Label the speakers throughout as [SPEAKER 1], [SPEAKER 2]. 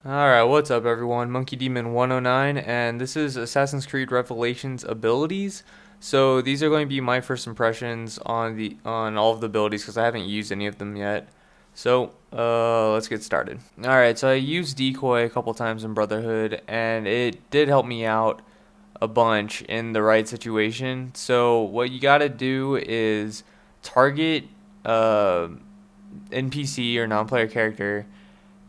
[SPEAKER 1] Alright, what's up everyone? Monkey Demon 109, and this is Assassin's Creed Revelations abilities. So these are going to be my first impressions on all of the abilities because I haven't used any of them yet. So let's get started. Alright, so I used Decoy a couple times in Brotherhood, and it did help me out a bunch in the right situation. So what you gotta do is target NPC or non-player character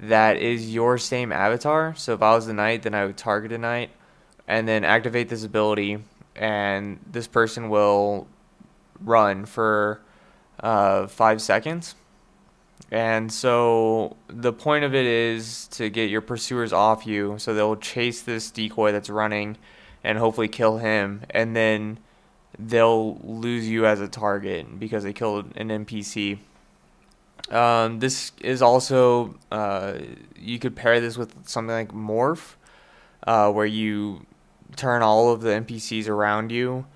[SPEAKER 1] that is your same avatar. So if I was the knight, then I would target a knight and then activate this ability, and this person will run for 5 seconds. And so the point of it is to get your pursuers off you, so they'll chase this decoy that's running and hopefully kill him, and then they'll lose you as a target because they killed an NPC. This is also you could pair this with something like Morph, where you turn all of the NPCs around you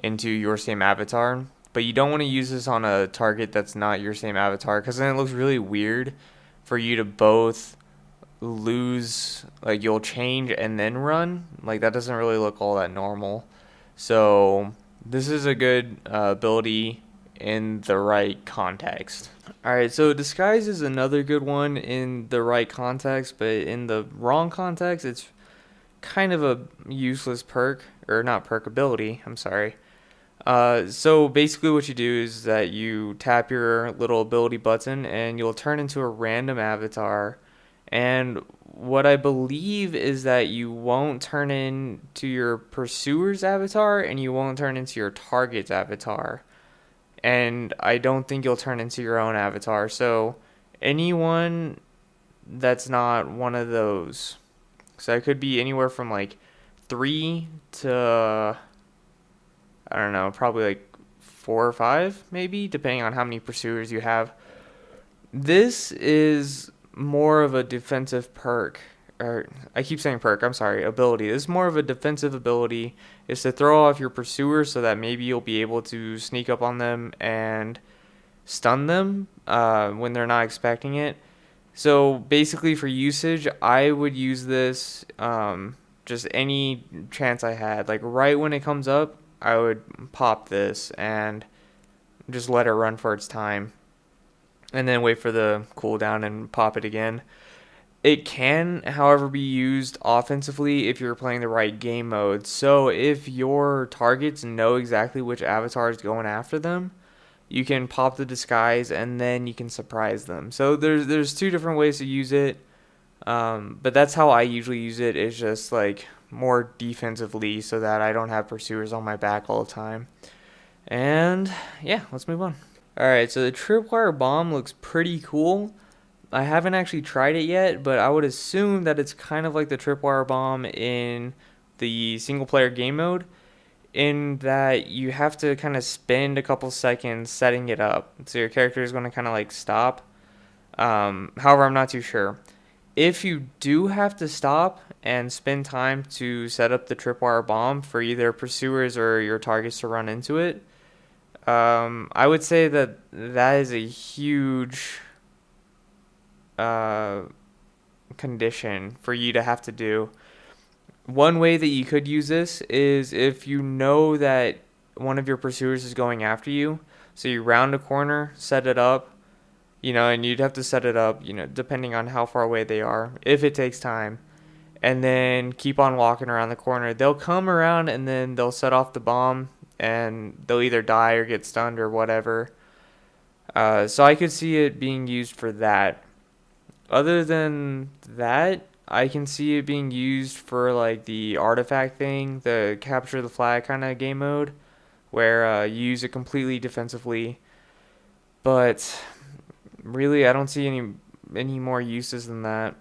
[SPEAKER 1] into your same avatar. But you don't want to use this on a target that's not your same avatar, because then it looks really weird for you to both lose, like you'll change and then run. Like that doesn't really look all that normal. So this is a good ability in the right context. Alright, so disguise is another good one in the right context, but in the wrong context, it's kind of a useless perk, or not perk, ability, I'm sorry. So basically what you do is that you tap your little ability button and you'll turn into a random avatar. And what I believe is that you won't turn into your pursuer's avatar and you won't turn into your target's avatar, and I don't think you'll turn into your own avatar. So anyone that's not one of those. So it could be anywhere from like 3 to, I don't know, probably like 4 or 5 maybe, depending on how many pursuers you have. This is more of a defensive perk, or I keep saying perk, I'm sorry, ability. This is more of a defensive ability, is to throw off your pursuers so that maybe you'll be able to sneak up on them and stun them when they're not expecting it. So basically for usage, I would use this just any chance I had. Like right when it comes up, I would pop this and just let it run for its time, and then wait for the cooldown and pop it again. It can, however, be used offensively if you're playing the right game mode. So if your targets know exactly which avatar is going after them, you can pop the disguise and then you can surprise them. So there's two different ways to use it, but that's how I usually use it. Is just like more defensively, so that I don't have pursuers on my back all the time. And yeah, let's move on. All right, so the Tripwire Bomb looks pretty cool. I haven't actually tried it yet, but I would assume that it's kind of like the Tripwire Bomb in the single player game mode, in that you have to kind of spend a couple seconds setting it up. So your character is going to kind of like stop. However, I'm not too sure. If you do have to stop and spend time to set up the Tripwire Bomb for either pursuers or your targets to run into it, I would say that that is a huge uh, condition for you to have to do. One way that you could use this is if you know that one of your pursuers is going after you. So you round a corner, set it up, and you'd have to set it up, depending on how far away they are, if it takes time. And then keep on walking around the corner. They'll come around and then they'll set off the bomb, and they'll either die or get stunned or whatever. So I could see it being used for that. Other than that, I can see it being used for like the artifact thing, the capture the flag kind of game mode, where you use it completely defensively. But really, I don't see any more uses than that.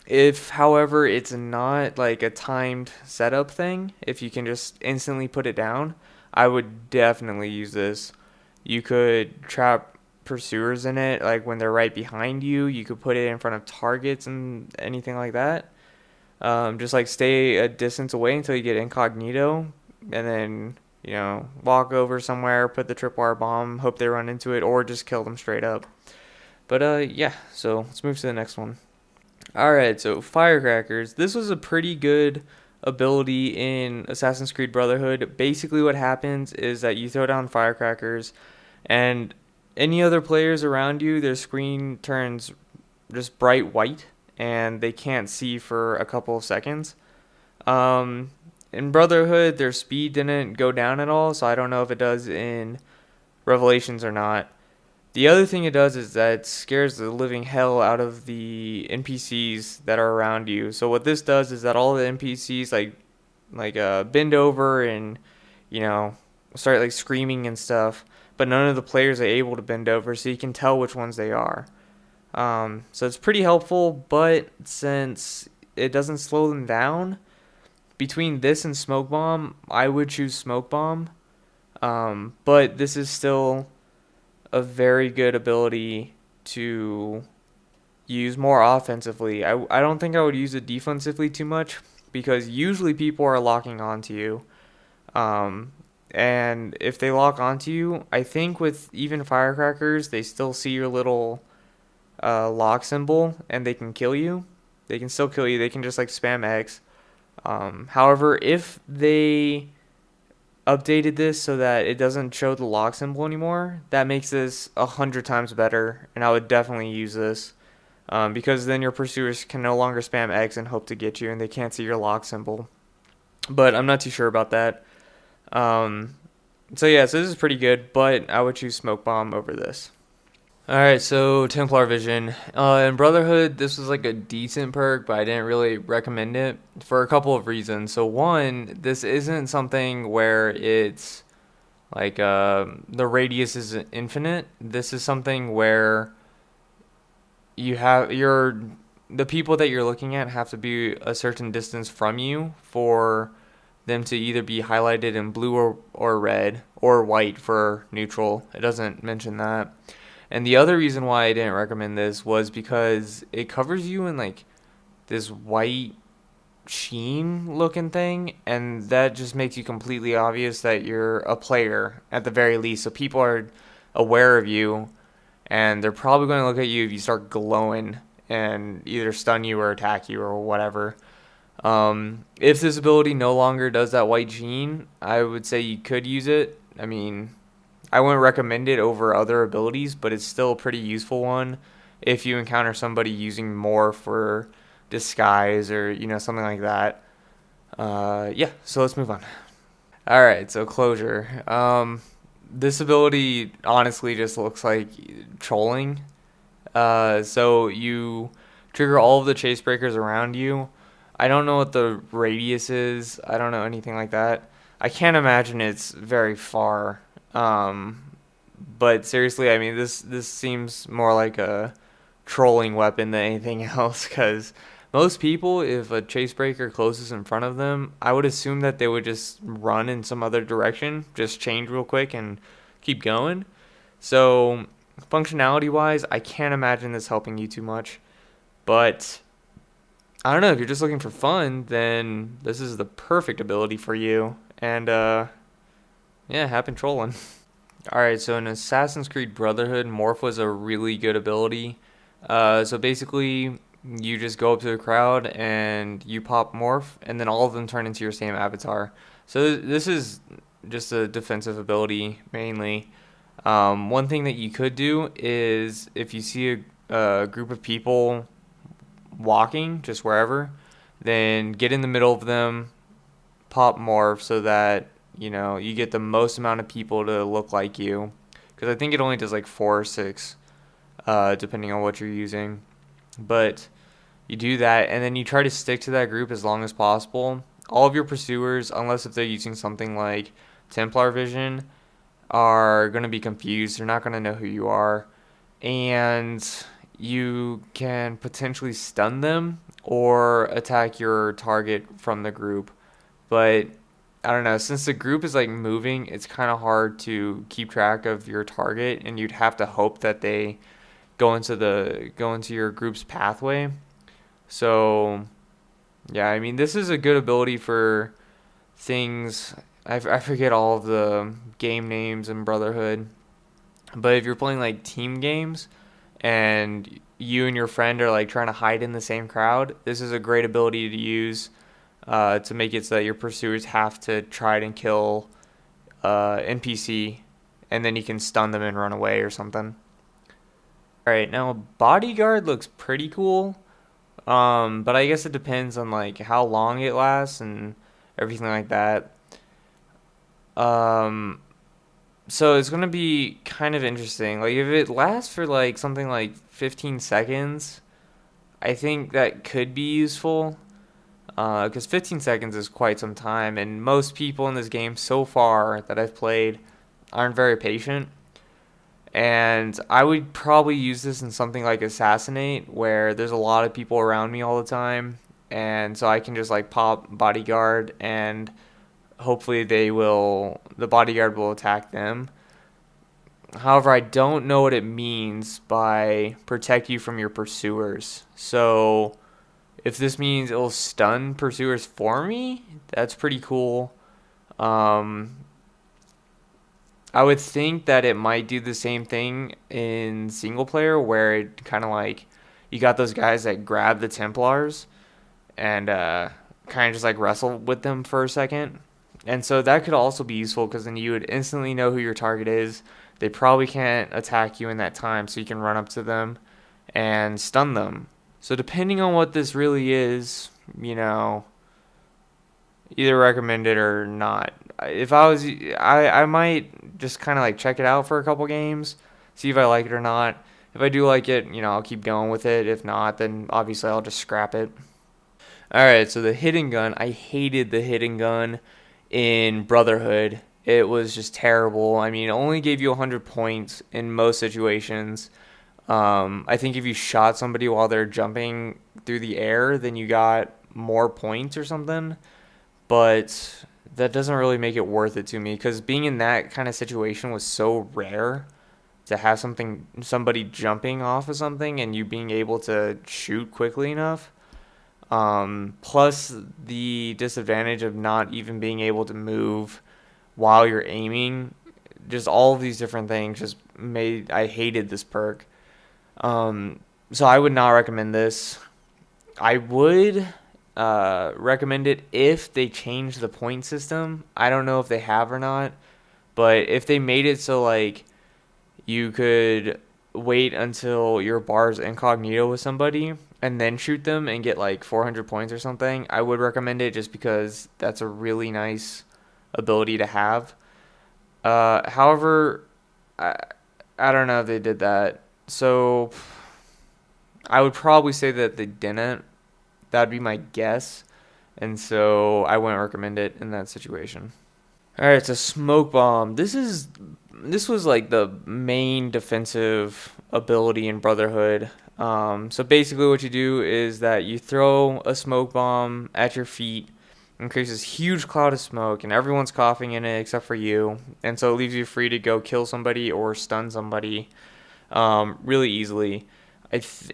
[SPEAKER 1] If, however, it's not like a timed setup thing, if you can just instantly put it down, I would definitely use this. You could trap pursuers in it, like when they're right behind you. You could put it in front of targets and anything like that. Just like stay a distance away until you get incognito, and then walk over somewhere, put the tripwire bomb, hope they run into it, or just kill them straight up. But yeah, so let's move to the next one. Alright, so Firecrackers. This was a pretty good ability in Assassin's Creed Brotherhood. Basically, what happens is that you throw down Firecrackers, and any other players around you, their screen turns just bright white, and they can't see for a couple of seconds. Um, in Brotherhood, their speed didn't go down at all, so I don't know if it does in Revelations or not. The other thing it does is that it scares the living hell out of the NPCs that are around you. So what this does is that all the NPCs bend over and you know start like screaming and stuff, but none of the players are able to bend over, so you can tell which ones they are. So it's pretty helpful, but since it doesn't slow them down, between this and Smoke Bomb, I would choose Smoke Bomb. But this is still a very good ability to use more offensively. I don't think I would use it defensively too much because usually people are locking onto you. Um, and if they lock onto you, I think with even Firecrackers, they still see your little lock symbol and they can kill you. They can still kill you. They can just like spam X. However, if they updated this so that it doesn't show the lock symbol anymore, that makes this 100 times better, and I would definitely use this because then your pursuers can no longer spam X and hope to get you, and they can't see your lock symbol. But I'm not too sure about that. Um, so this is pretty good, but I would choose Smoke Bomb over this. Alright, so Templar Vision. In Brotherhood, this was like a decent perk, but I didn't really recommend it for a couple of reasons. So one, this isn't something where it's like the radius is infinite. This is something where the people that you're looking at have to be a certain distance from you for them to either be highlighted in blue or red or white for neutral. It doesn't mention that. And the other reason why I didn't recommend this was because it covers you in like this white sheen looking thing, and that just makes you completely obvious that you're a player at the very least. So people are aware of you, and they're probably going to look at you if you start glowing and either stun you or attack you or whatever. If this ability no longer does that white sheen, I would say you could use it. I mean, I wouldn't recommend it over other abilities, but it's still a pretty useful one if you encounter somebody using more for disguise or something like that. Yeah, so let's move on. All right, so closure. This ability honestly just looks like trolling. So you trigger all of the chase breakers around you. I don't know what the radius is. I don't know anything like that. I can't imagine it's very far. But seriously, I mean, this seems more like a trolling weapon than anything else. Because most people, if a chase breaker closes in front of them, I would assume that they would just run in some other direction, just change real quick and keep going. So functionality wise, I can't imagine this helping you too much. But I don't know, if you're just looking for fun, then this is the perfect ability for you. And yeah, happen trolling. Alright, so in Assassin's Creed Brotherhood, Morph was a really good ability. So basically, you just go up to the crowd and you pop Morph, and then all of them turn into your same avatar. So this is just a defensive ability, mainly. One thing that you could do is if you see a group of people walking, just wherever, then get in the middle of them, pop Morph so that you get the most amount of people to look like you, because I think it only does like 4 or 6, depending on what you're using. But you do that, and then you try to stick to that group as long as possible. All of your pursuers, unless if they're using something like Templar Vision, are going to be confused. They're not going to know who you are, and you can potentially stun them or attack your target from the group. But I don't know, since the group is like moving, it's kind of hard to keep track of your target, and you'd have to hope that they go into your group's pathway. So yeah, I mean, this is a good ability for things. I forget all of the game names in Brotherhood, but if you're playing like team games and you and your friend are like trying to hide in the same crowd, this is a great ability to use to make it so that your pursuers have to try and kill NPC, and then you can stun them and run away or something. All right, now Bodyguard looks pretty cool, but I guess it depends on like how long it lasts and everything like that. Um, so it's gonna be kind of interesting. Like if it lasts for like something like 15 seconds, I think that could be useful. Because 15 seconds is quite some time, and most people in this game so far that I've played aren't very patient. And I would probably use this in something like Assassinate, where there's a lot of people around me all the time, and so I can just like pop Bodyguard, and hopefully the Bodyguard will attack them. However, I don't know what it means by protect you from your pursuers. So if this means it'll stun pursuers for me, that's pretty cool. Um, I would think that it might do the same thing in single player, where it kind of like you got those guys that grab the Templars and kind of just like wrestle with them for a second. And so that could also be useful because then you would instantly know who your target is. They probably can't attack you in that time, so you can run up to them and stun them. So depending on what this really is, either recommend it or not. If I was, I might just kind of like check it out for a couple games, see if I like it or not. If I do like it, I'll keep going with it. If not, then obviously I'll just scrap it. Alright, so the hidden gun. I hated the hidden gun in Brotherhood. It was just terrible. I mean, it only gave you 100 points in most situations. I think if you shot somebody while they're jumping through the air, then you got more points or something. But that doesn't really make it worth it to me because being in that kind of situation was so rare to have somebody jumping off of something and you being able to shoot quickly enough. Plus the disadvantage of not even being able to move while you're aiming, just all of these different things just made I hated this perk. So I would not recommend this. I would recommend it if they change the point system. I don't know if they have or not, but if they made it so like you could wait until your bar's incognito with somebody and then shoot them and get like 400 points or something, I would recommend it just because that's a really nice ability to have. However, I don't know if they did that. So I would probably say that they didn't. That'd be my guess. And so I wouldn't recommend it in that situation. Alright, so Smoke Bomb. This was like the main defensive ability in Brotherhood. So basically what you do is that you throw a smoke bomb at your feet and creates this huge cloud of smoke, and everyone's coughing in it except for you. And so it leaves you free to go kill somebody or stun somebody really easily.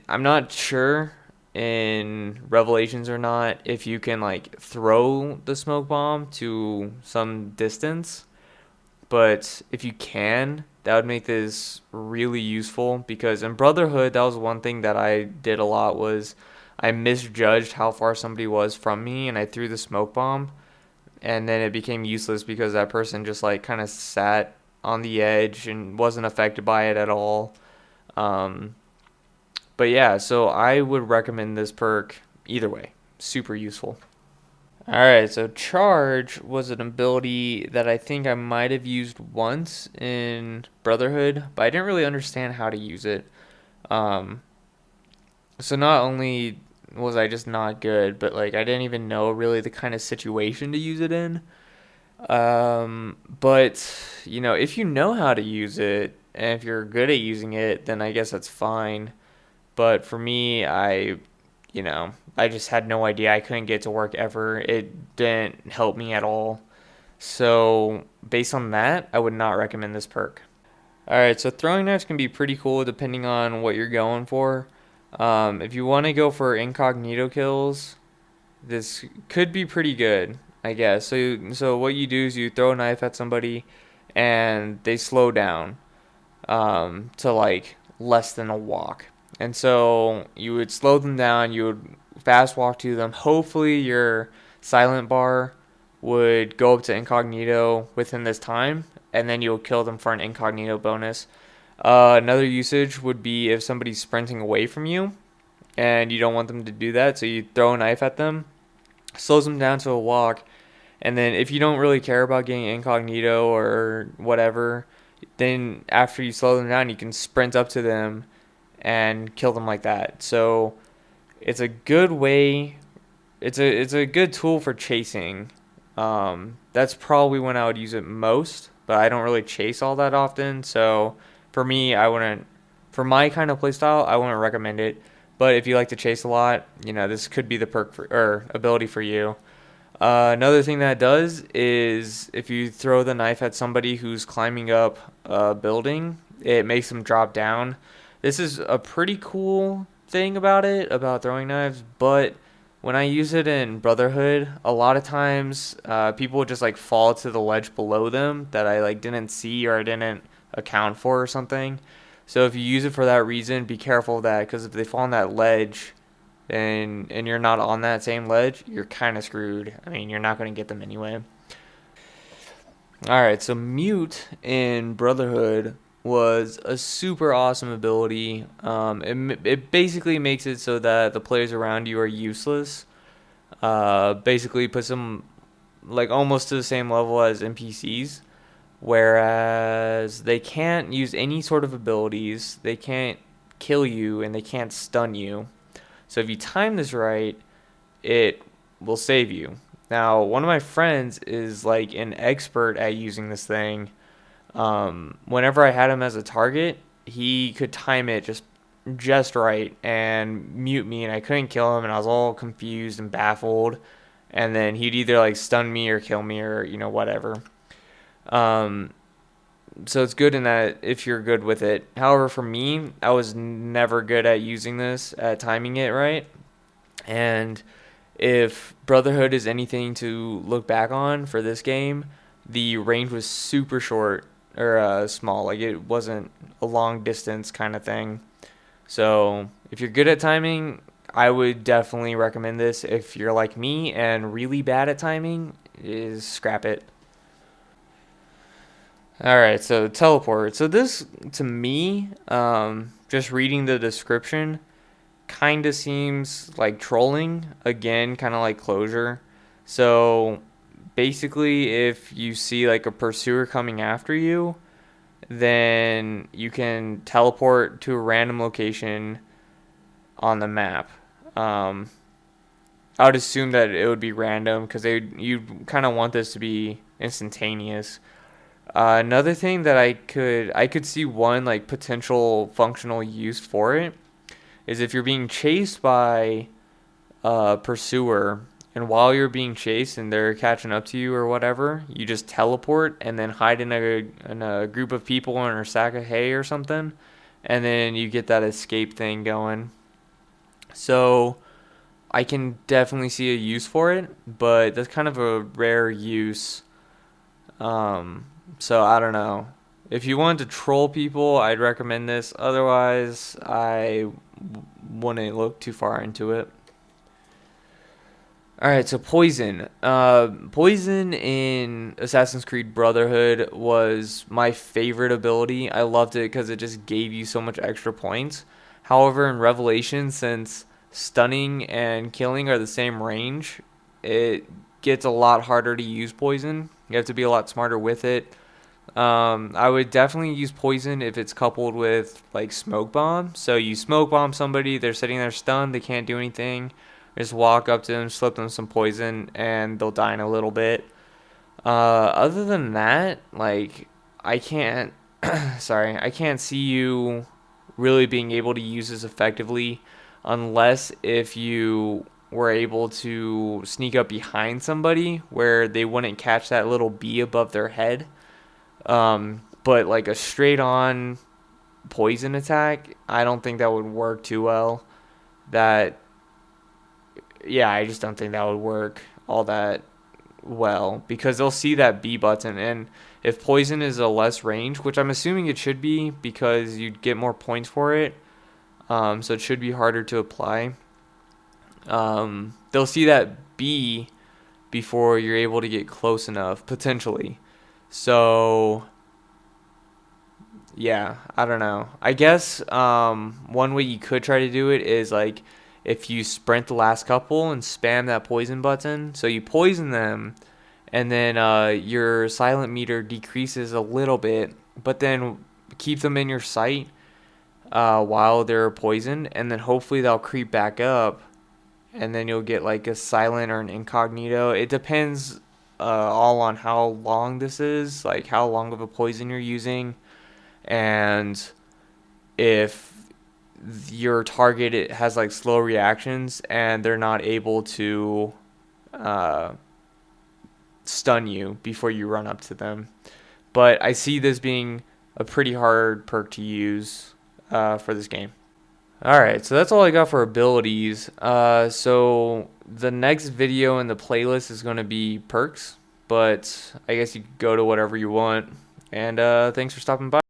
[SPEAKER 1] I'm not sure in Revelations or not if you can like throw the smoke bomb to some distance, but if you can, that would make this really useful because in Brotherhood that was one thing that I did a lot was I misjudged how far somebody was from me and I threw the smoke bomb and then it became useless because that person just like kind of sat on the edge and wasn't affected by it at all. But yeah, so I would recommend this perk either way. Super useful. Alright, so Charge was an ability that I think I might have used once in Brotherhood, but I didn't really understand how to use it. So not only was I just not good, but like I didn't even know really the kind of situation to use it in. But if you know how to use it, and if you're good at using it, then I guess that's fine. But for me, I just had no idea. I couldn't get to work ever. It didn't help me at all. So based on that, I would not recommend this perk. Alright, so throwing knives can be pretty cool depending on what you're going for. If you want to go for incognito kills, this could be pretty good, I guess. So what you do is you throw a knife at somebody and they slow down to like less than a walk. And so you would slow them down, you would fast walk to them. Hopefully your silent bar would go up to incognito within this time, and then you'll kill them for an incognito bonus. Another usage would be if somebody's sprinting away from you and you don't want them to do that, so you throw a knife at them, slows them down to a walk, and then if you don't really care about getting incognito or whatever, then after you slow them down, you can sprint up to them and kill them like that. So it's a good way. It's a good tool for chasing. That's probably when I would use it most, but I don't really chase all that often. So for me, I wouldn't. For my kind of playstyle, I wouldn't recommend it. But if you like to chase a lot, this could be the perk or ability for you. Another thing that it does is if you throw the knife at somebody who's climbing up a building, it makes them drop down. This is a pretty cool thing about throwing knives, but when I use it in Brotherhood, a lot of times people would just like fall to the ledge below them that I like didn't see or I didn't account for or something. So if you use it for that reason, be careful of that, because if they fall on that ledge and you're not on that same ledge, you're kind of screwed. I mean, you're not going to get them anyway. Alright, so Mute in Brotherhood was a super awesome ability. It basically makes it so that the players around you are useless. Basically puts them like almost to the same level as NPCs, whereas they can't use any sort of abilities, they can't kill you, and they can't stun you. So if you time this right, it will save you. Now, one of my friends is like an expert at using this thing. Whenever I had him as a target, he could time it just right and mute me, and I couldn't kill him, and I was all confused and baffled. And then he'd either like stun me or kill me or whatever. So it's good in that if you're good with it. However, for me, I was never good at using this, at timing it right. And if Brotherhood is anything to look back on for this game, the range was super short or small. Like it wasn't a long distance kind of thing. So if you're good at timing, I would definitely recommend this. If you're like me and really bad at timing, is scrap it. All right, so teleport. So this, to me, just reading the description, kind of seems like trolling. Again, kind of like closure. So basically, if you see like a pursuer coming after you, then you can teleport to a random location on the map. I would assume that it would be random because you kind of want this to be instantaneous. Another thing that I could see one like potential functional use for it is if you're being chased by a pursuer, and while you're being chased and they're catching up to you or whatever, you just teleport and then hide in a group of people or a sack of hay or something, and then you get that escape thing going. So I can definitely see a use for it, but that's kind of a rare use. So I don't know. If you wanted to troll people, I'd recommend this. Otherwise, I wouldn't look too far into it. Alright, so Poison. Poison in Assassin's Creed Brotherhood was my favorite ability. I loved it because it just gave you so much extra points. However, in Revelation, since stunning and killing are the same range, it gets a lot harder to use Poison. You have to be a lot smarter with it. I would definitely use Poison if it's coupled with like Smoke Bomb. So you Smoke Bomb somebody, they're sitting there stunned, they can't do anything. Just walk up to them, slip them some poison, and they'll die in a little bit. Other than that, like, I can't, I can't see you really being able to use this effectively unless if you were able to sneak up behind somebody where they wouldn't catch that little bee above their head. But like a straight on poison attack, I don't think that would work too well. I just don't think that would work all that well because they'll see that B button, and if poison is a less range, which I'm assuming it should be because you'd get more points for it, so it should be harder to apply. They'll see that B before you're able to get close enough, potentially. So yeah, I don't know. I guess one way you could try to do it is like if you sprint the last couple and spam that poison button. So you poison them, and then your silent meter decreases a little bit, but then keep them in your sight while they're poisoned, and then hopefully they'll creep back up, and then you'll get like a silent or an incognito. It depends all on how long this is, like how long of a poison you're using, and if your target it has like slow reactions and they're not able to stun you before you run up to them. But I see this being a pretty hard perk to use for this game. Alright, so that's all I got for abilities. So the next video in the playlist is going to be perks, but I guess you can go to whatever you want. And thanks for stopping by.